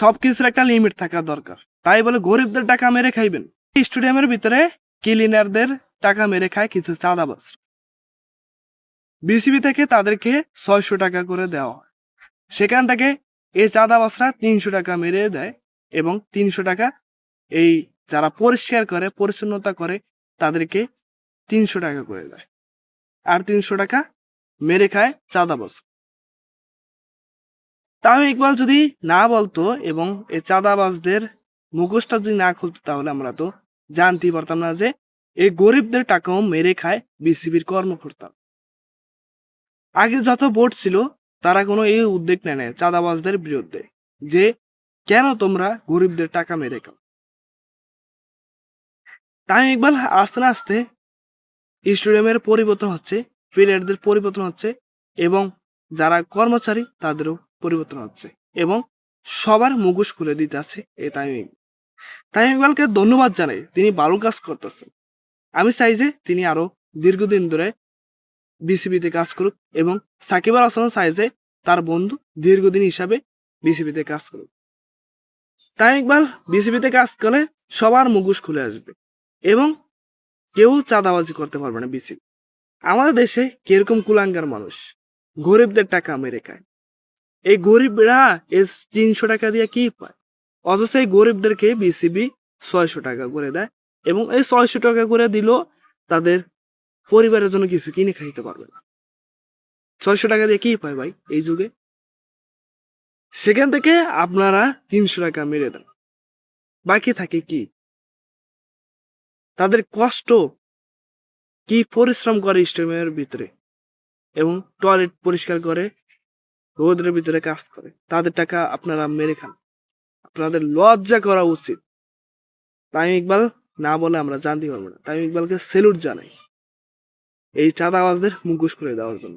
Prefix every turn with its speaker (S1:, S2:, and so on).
S1: সবকিছুর একটা লিমিট থাকা দরকার। তাই বলে গরিবদের টাকা মেরে খাইবেন। স্টেডিয়ামের ভিতরে ক্লিনারদের টাকা মেরে খায় কিছু চাঁদাবাজ। বিসিবি থেকে তাদেরকে 600 টাকা করে দেওয়া হয়। সেখান থেকে এই চাঁদাবাজরা 300 টাকা মেরে দেয় এবং 300 টাকা এই যারা পরিষ্কার করে পরিচ্ছন্নতা করে তাদেরকে 300 টাকা করে দেয়, আর 300 টাকা মেরে খায় চাঁদাবাজ। তামিম ইকবাল যদি না বলতো এবং এই চাঁদাবাজদের মুখোশটা যদি না খুলতো তাহলে আমরা তো জানতেই পারতাম না যে এই গরিবদের টাকাও মেরে খায় বিসিবির কর্মকর্তা। আগে যত বোর্ড ছিল তারা কোনো এই উদ্যোগ নেয় না চাঁদাবাজদের বিরুদ্ধে যে কেন তোমরা গরিবদের টাকা মেরে খাও। তামিম ইকবাল আস্তে না আস্তে স্টেডিয়ামের পরিবর্তন হচ্ছে, প্লেয়ারদের পরিবর্তন হচ্ছে এবং যারা কর্মচারী তাদেরও পরিবর্তন হচ্ছে এবং সবার মুখোশ খুলে দিতে আছে এই তামিম ইকবালকে ধন্যবাদ জানাই, তিনি ভালো কাজ করতেছেন। আমি চাই যে তিনি আরো দীর্ঘদিন ধরে বিসিবিতে কাজ করুক এবং সাকিব আল হাসান চাই যে তার বন্ধু দীর্ঘদিন হিসাবে বিসিবিতে কাজ করুক। তামিম ইকবাল বিসিবিতে কাজ করলে সবার মুখোশ খুলে আসবে এবং কেউ চাঁদাবাজি করতে পারবে না বিসিবি। আমাদের দেশে কিরকম কুলাঙ্গার মানুষ গরিবদের টাকা মেরে খায়। এই গরিবরা 300 টাকা দিয়ে কি পায়, অথচ এই গরিবদেরকে বিসিবি 600 টাকা করে দেয় এবং এই 600 টাকা করে দিল তাদের পরিবারের জন্য কিছু কিনে খাইতে পারবে না। 600 টাকা দিয়ে কি পায় ভাই এই যুগে? সেখান থেকে আপনারা 300 টাকা মেরে দেন, বাকি থাকে কি? তাদের কষ্ট কি পরিশ্রম করে স্টেডিয়ামের ভিতরে এবং টয়লেট পরিষ্কার করে রোদের ভিতরে কাজ করে, তাদের টাকা আপনারা মেরে খান। আপনাদের লজ্জা করা উচিত। তামিম ইকবাল না বলে আমরা জানতে পারবো না। তামিম ইকবালকে সেলুট জানাই এই চাঁদাবাজদের মুখোশ করে দেওয়ার জন্য।